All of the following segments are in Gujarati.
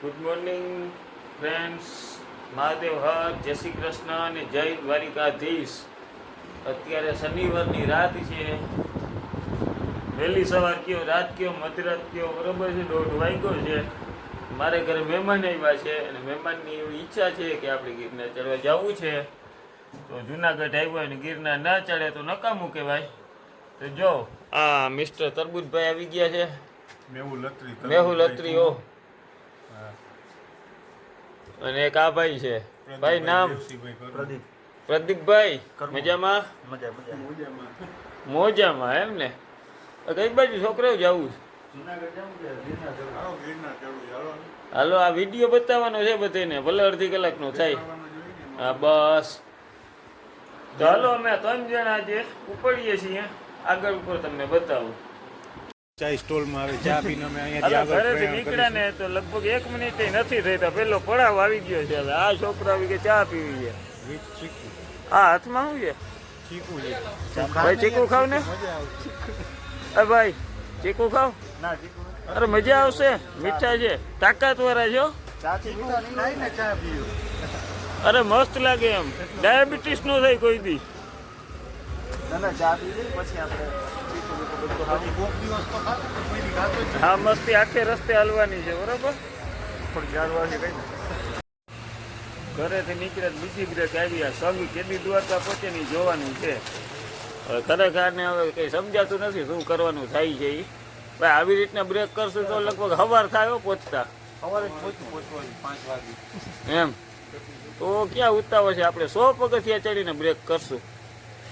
ગુડ મોર્નિંગ ફ્રેન્ડ્સ, મહાદેવ હર, જય શ્રી કૃષ્ણ અને જય દ્વારિકાધીશ. અત્યારે શનિવારની રાત છે. વહેલી સવાર કયો, રાત કયો, મધરાત કયો, બરોબર છે. 1:30 વાગ્યો છે. મારે ઘરે મહેમાન આવ્યા છે અને મહેમાનની એવી ઈચ્છા છે કે આપણે ગિરનાર ચડવા જવું છે. તો જુનાગઢ આવ્યો અને ગિરનાર ના ચડે તો નકામું કહેવાય. તો જો આ મિસ્ટર તરબૂજભાઈ આવી ગયા છે. મેહુલ અત્રી ઓ. અને એક આ ભાઈ છે. ભાઈ નામ પ્રદીપભાઈ. મજામાં? મોજામાં એમ ને. કઈ બાજુ છોકરાઓ જવું? હાલો, આ વિડીયો બતાવવાનો છે બધાને, ભલે અડધી કલાકનો થાય. હા બસ. તો હાલો, અમે 3 જણા જે ઉપડીએ છીએ. આગળ ઉપર તમને બતાવું. ચા સ્ટોલમાં આવે, ચા પીને અમે અહીંયાથી આગળ ઘરેથી નીકળ્યા ને તો લગભગ 1 મિનિટ નથી થઈ તો પેલો પડાવ આવી ગયો છે. હવે આ છોકરા આવી કે ચા પીવી છે. હા, હાથમાં શું છે? ચીકુ છે. ભાઈ ચીકુ ખાવ ને. અરે ભાઈ ચીકુ ખાવ. અરે મજા આવશે, મીઠા છે, તાકાતવાળા છો. અરે મસ્ત લાગે એમ, ડાયાબિટીસ નો થાય કોઈ દી. હા, મસ્તી આખે રસ્તે હાલવાની છે, બરોબર. ઘરેથી નીકળે બીજી બ્રેક આવી. આ સંઘ કેદી દ્વારકા પહોંચે ની જોવાનું છે. હવે ખરેખર ને હવે કંઈ સમજાતું નથી શું કરવાનું થાય છે. એ ભાઈ આવી રીતના બ્રેક કરશું તો લગભગ સવાર થાય પહોંચતા. એમ તો ક્યાં ઉતાવળ છે? આપણે 100 પગથિયા ચડીને બ્રેક કરશું.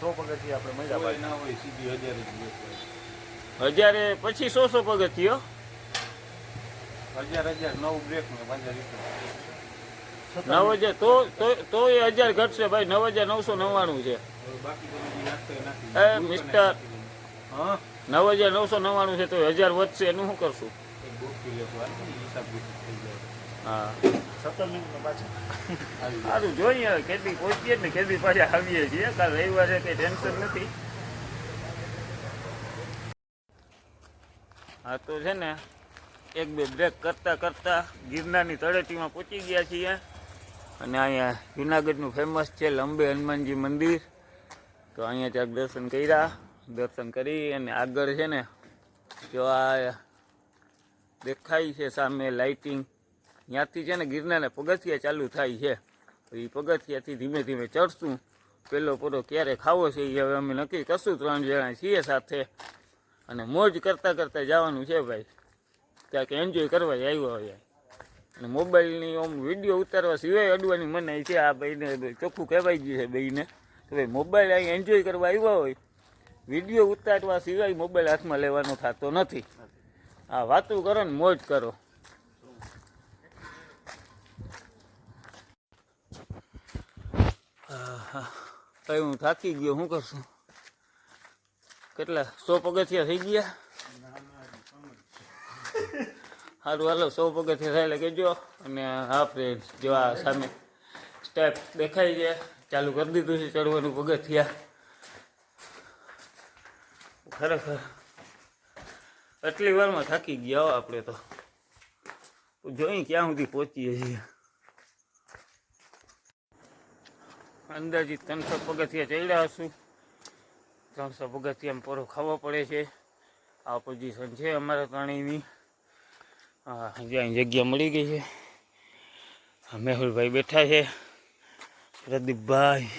100 પગથિયા આપણે મજા ના હોય, સીધી 1000 પછી 100 પગથિયો. 1000 9 બ્રેક ને 9000 તો એ 1000 ઘટશે ભાઈ. 9999 છે. એ મિસ્ટર 9999 છે તો 1000 વધશે. એનું શું કરશું? હા, સારું જોઈએ હવે કેદી પહોંચીએ ને કેદી પાછા આવીએ છીએ. કાલ રવિવાર છે, કંઈ ટેન્શન નથી. હા તો છે ને 1-2 બ્રેક કરતાં કરતાં ગિરનારની તળેટીમાં પહોંચી ગયા છીએ. અને અહીંયા જુનાગઢનું ફેમસ છે લંબે હનુમાનજી મંદિર. તો અહીંયા ત્યાં દર્શન કર્યા. દર્શન કરી અને આગળ છે ને જો આ દેખાય છે સામે લાઇટિંગ, ત્યાંથી છે ને ગિરનારના પગથિયા ચાલુ થાય છે. તો એ પગથિયાથી ધીમે ધીમે ચડશું. પહેલો પૂરો ક્યારે ખાવો છે એ હવે અમે નક્કી કરશું. 3 જણા છીએ સાથે અને મોજ કરતાં કરતાં જવાનું છે ભાઈ. ક્યાંક એન્જોય કરવા જ આવ્યો હોય. અને મોબાઈલની આમ વિડીયો ઉતારવા સિવાય અડવાની મનાઈ છે. આ ભાઈને ચોખ્ખું કહેવાય ગયું છે બેયને કે ભાઈ મોબાઈલ અહીં એન્જોય કરવા આવ્યા હોય, વિડીયો ઉતારવા સિવાય મોબાઈલ હાથમાં લેવાનો થતો નથી. આ વાતું કરો ને મોજ કરો. ભાઈ હું થાકી ગયો, શું કરશું? કેટલા 100 પગથિયા થઈ ગયા? સારું હાલો, 100 પગથિયા થાય એટલે કહેજો. અને હા ફ્રેન્ડ, જો આ સામે સ્ટેપ દેખાય છે, ચાલુ કરી દીધું છે ચડવાનું પગથિયા. ખરેખર આટલી વારમાં થાકી ગયા આપણે તો. જોઈ ક્યાં સુધી પહોંચીએ છીએ. અંદાજિત 300 પગથિયા ચડ્યા હશું. 300 પગથિયામાં પૂરો ખાવો પડે છે. આ પોઝિશન છે અમારા ત્રણેયની. હા, જ્યાં જગ્યા મળી ગઈ છે. મેહુલભાઈ બેઠા છે, પ્રદીપભાઈ.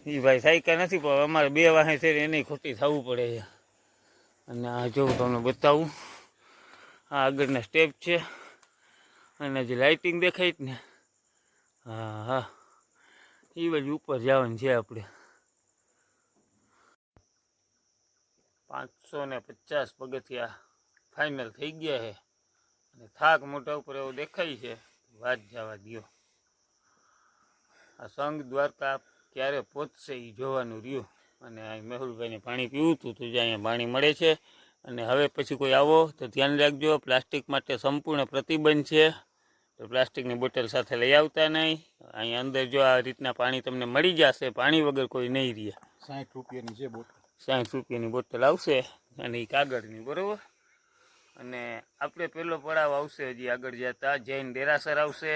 એ ભાઈ સાયકા નથી પણ અમારે 2 વાહે છે એને ખોટી થવું પડે છે. અને આ જો તમને બતાવું, આ આગળના સ્ટેપ છે અને જે લાઇટિંગ દેખાય જ ને, હા હા, એ બાજુ ઉપર જવાનું છે આપણે. 550 પગથિયા ફાઇનલ થઈ ગયા છે. અને થાક મોઢા ઉપર એવો દેખાય છે, વાત જવા દો. આ સંઘ દ્વારકા ક્યારે પહોંચશે એ જોવાનું રહ્યું. અને આ મેહુલભાઈને પાણી પીવું હતું તો જે અહીંયા પાણી મળે છે. અને હવે પછી કોઈ આવો તો ધ્યાન રાખજો, પ્લાસ્ટિક માટે સંપૂર્ણ પ્રતિબંધ છે. તો પ્લાસ્ટિકની બોટલ સાથે લઈ આવતા નહીં. અહીંયા અંદર જો આ રીતના પાણી તમને મળી જશે, પાણી વગર કોઈ નહીં રહે. 60 રૂપિયાની છે બોટલ. 60 રૂપિયાની બોટલ આવશે અને એ કાગળની, બરાબર. અને આપણે પહેલો પડાવ આવશે હજી આગળ જતા જૈન દેરાસર આવશે,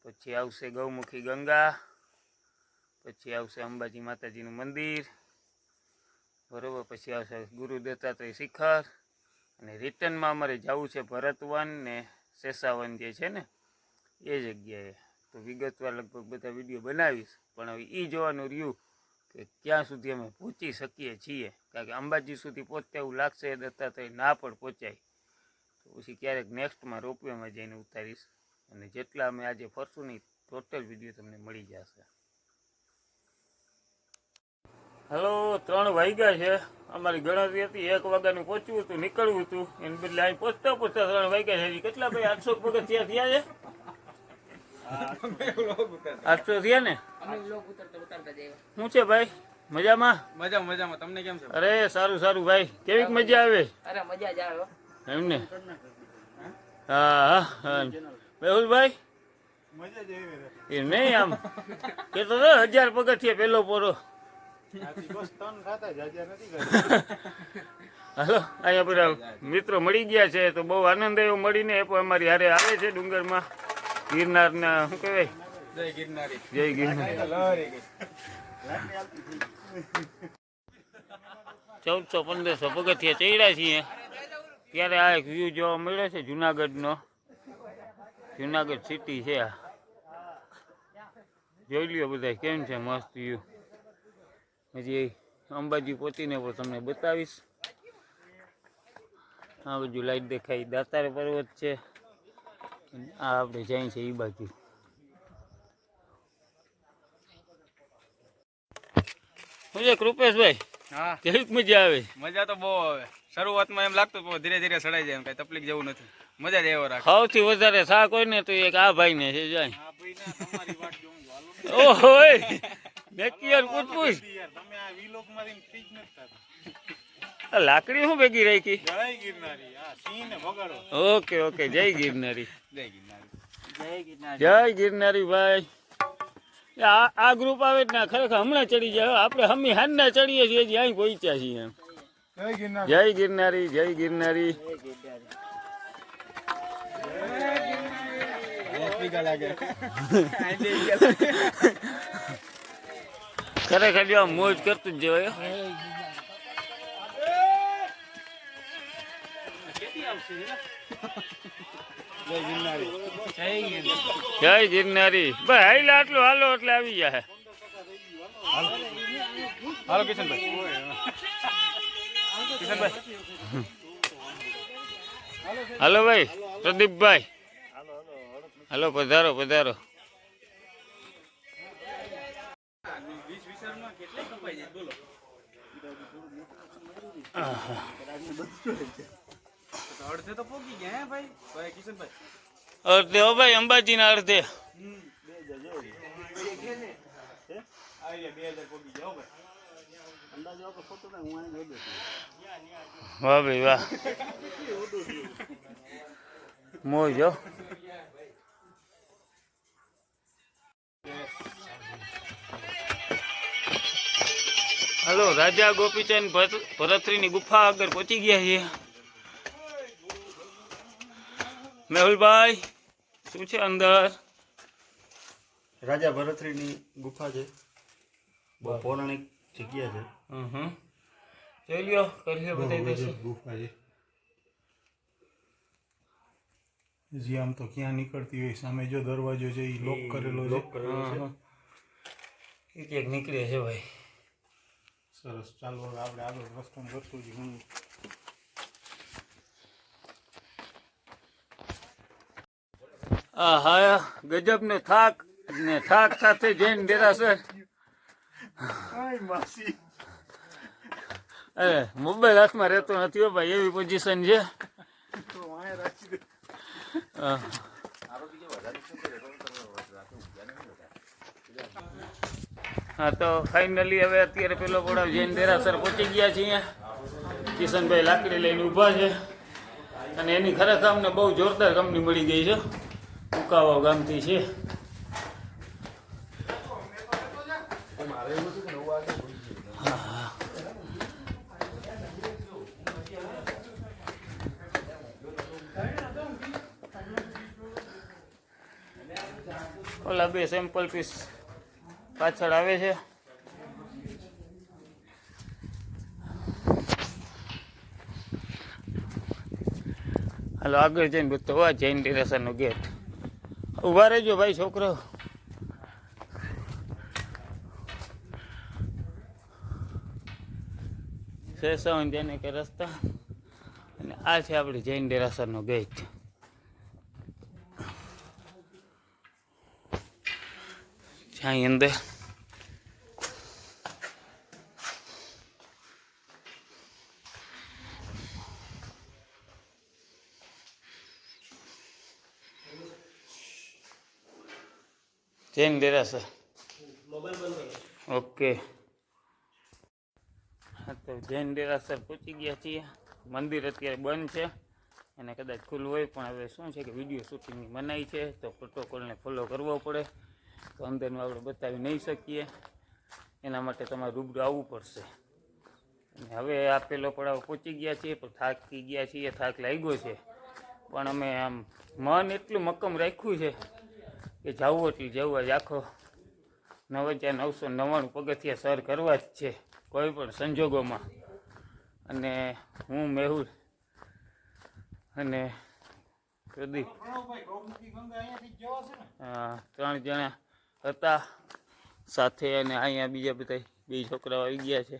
પછી આવશે ગૌમુખી ગંગા, પછી આવશે અંબાજી માતાજીનું મંદિર, બરાબર, પછી આવશે ગુરુ દત્તાત્રેય શિખર, અને રિટર્નમાં અમારે જવું છે ભરતવન ને શેષાવન જે છે ને એ જગ્યાએ. તો વિગતવાર લગભગ બધા વિડીયો બનાવીશ, પણ હવે એ જોવાનું રહ્યું કે ક્યાં સુધી અમે પહોંચી શકીએ છીએ. કારણ કે અંબાજી સુધી પહોંચતા એવું લાગશે દત્તાત્રેય ના પણ પહોંચાય તો પછી ક્યારેક નેક્સ્ટમાં રોપવેમાં જઈને ઉતારીશ, અને જેટલા અમે આજે ફરશું ને ટોટલ વિડીયો તમને મળી જશે. હલો, 3 વાગ્યા છે. અમારી ગણતરી હતી 1 વાગ્યાનું પહોંચવું હતું, નીકળવું હતું, એને બદલે અહીં પહોંચતા 3 વાગ્યા છે. કેટલા ભાઈ 800 પગથિયા થયા છે? 800 થયા ને? શું છે ભાઈ, મજામાં? મજામાં. તમને કેમ છે? અરે સારું સારું ભાઈ, કેવીક મજા આવે? અરે મજા જ આવે એમને? હા હા. મેહુલભાઈ મજા જ એ એવી નહીં, આમ કે તો 1000 પગથિયા પેલો પોરો. બસ 3 ખાતા જ હજાર નથી કરતા. હાલો, અહીંયા બધા મિત્રો મળી ગયા છે તો બહુ આનંદ આવ્યો મળીને. એ પણ અમારી હારે આવે છે ડુંગરમાં, ગિરનારના શું કહેવાય, જય ગિરનારી. જય ગિરનારી. 1400-1500 પગથિયા ચડ્યા છીએ. ત્યારે આ એક વ્યૂ જોવા મળ્યો છે જુનાગઢનો. જુનાગઢ સિટી છે આ, જોઈ લ્યો બધા કેમ છે મસ્ત વ્યૂ. હજી અંબાજી પહોંચીને પણ તમને બતાવીશ. આ બાજુ લાઈટ દેખાય દાતાર પર્વત છે, આ આપણે જાય છે એ બાજુ. શું કૃપેશભાઈ, હા, કેવીક મજા આવે? મજા તો બહુ આવે. શરૂઆતમાં એમ લાગતું પણ ધીરે ધીરે ચડાઈ જાય, એમ કઈ તકલીફ જેવું નથી. મજા જ એવો રાખે. સૌથી વધારે શાક હોય ને તો એક આ ભાઈ ને છે જાય. ઓહો, બેકિયાર પૂછ. તમે આ વિલોક માંથી ફ્રીજ નથી થતા. આ લાકડી શું ભેગી રાખી? જય ગિરનારી. આ સિંહ ને ભગાડો. ઓકે ઓકે, જય ગિરનારી. જય ગિરનારી. જય ગિરનારી ભાઈ. આ ગ્રુપ આવે જ ના, ખરેખર હમણાં ચડી જાય. આપણે હમી હાંજના ચડીએ છીએ, હજી અહીં પહોંચ્યા છીએ એમ. જય ગિરનારી. જય ગિરનારી, જય ગિરનારી. ખરેખર જો મોજ કરતું જ જવાય. જય ગિરનારી ભાઈ. હાઈલા આટલું હાલો એટલે આવી જાય. હાલો કિશનભાઈ. હાલો ભાઈ પ્રદીપભાઈ, હાલો પધારો પધારો. અડધે તો પોગી ગયા હે ભાઈ. ભાઈ કિશનભાઈ, અડધે હો ભાઈ, અંબાજીના અડધે. વાહ ભાઈ વાહ, મોજ હો. હાલો, રાજા ગોપીચંદ ભરતરીની ગુફા આગળ પહોંચી ગયા છીએ. મેહુલભાઈ શું છે અંદર? રાજા ભરતરીની ગુફા છે, બહુ પૌરાણિક જગ્યા છે. જોઈ લ્યો, કરી લ્યો બધા દર્શન. ગુફા છે. જે આમ તો ક્યાં નીકળતી હોય, સામે જો દરવાજો છે એ લોક કરેલો છે. એક નીકળે છે ભાઈ. સરસ, ચાલો હવે આપણે આગળ રસ્તો કરશું જ ઘણું. હા, ગજબ નો થાક ને થાક સાથે જૈન દેરાસર. અરે મોબાઈલ હાથમાં રહેતો નથી હો ભાઈ, એવી પોઝિશન છે. હા તો ફાઇનલી હવે અત્યારે પેલો પડાવ જૈન દેરાસર પહોંચી ગયા છીએ. કિશનભાઈ લાકડી લઈને ઊભા છે, અને એની ખરેખર અમને બહુ જોરદાર કંપની મળી ગઈ છે. ઉકાવા ગામથી છે. ઓલા 2 સેમ્પલ પીસ પાછળ આવે છે. હાલો આગળ જઈને બતાવવા જૈન ડેરાસરનો ગેટ. ઊભા રહેજો ભાઈ છોકરો. શેષાવન જઈને કે રસ્તા અને આ છે આપણે જૈન ડેરાસરનો ગેટ. જ્યાં અંદર જૈન ડેરાસર. ઓકે, હા તો જૈન ડેરાસર પહોંચી ગયા છીએ. મંદિર અત્યારે બંધ છે અને કદાચ ખુલ્લું હોય, પણ હવે શું છે કે વિડીયો શૂટિંગની મનાઈ છે તો પ્રોટોકોલને ફોલો કરવો પડે. તો અંદરનું આપણે બતાવી નહીં શકીએ, એના માટે તમારે રૂબરૂ આવવું પડશે. અને હવે આપેલો પડાવ પહોંચી ગયા છીએ, પણ થાકી ગયા છીએ, થાક લાગ્યો છે. પણ અમે આમ મન એટલું મક્કમ રાખ્યું છે કે જવું એટલું જવું જ. આખો 9999 પગથિયા સર કરવા જ છે કોઈ પણ સંજોગોમાં. અને હું મેહુલ અને પ્રદીપ 3 જણા હતા સાથે. અને અહીંયા બીજા બધા 2 છોકરાઓ આવી ગયા છે.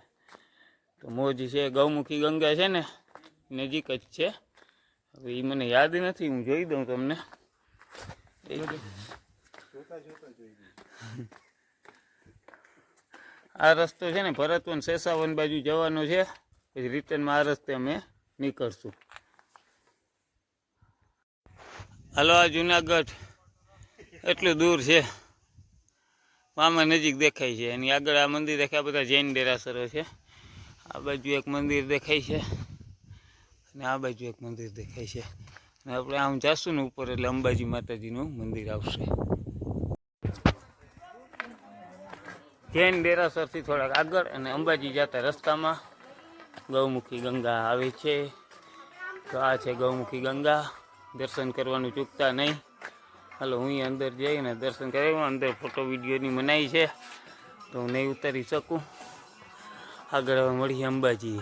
તો મોજ છે. ગૌમુખી ગંગા છે ને નજીક જ છે. હવે એ મને યાદ નથી, હું જોઈ દઉં તમને. આ રસ્તો છે ને ભરતવન શેષાવન બાજુ જવાનો છે. પછી રિટર્નમાં આ રસ્તે અમે નીકળશું. હાલો, આ જુનાગઢ એટલું દૂર છે, આમાં નજીક દેખાય છે. એની આગળ આ મંદિર દેખાય, બધા જૈન ડેરાસરો છે. આ બાજુ એક મંદિર દેખાય છે અને આ બાજુ એક મંદિર દેખાય છે. અને આપણે આમ જાશું ને ઉપર એટલે અંબાજી માતાજીનું મંદિર આવશે. જૈન ડેરાસરથી થોડાક આગળ અને અંબાજી જતા રસ્તામાં ગૌમુખી ગંગા આવે છે. તો આ છે ગૌમુખી ગંગા. દર્શન કરવાનું ચૂકતા નહીં. હાલો, હું અંદર જઈને દર્શન કરાવું. અંદર ફોટો વિડીયોની મનાઈ છે તો હું નહીં ઉતારી શકું. આગળ હવે મળીએ અંબાજી.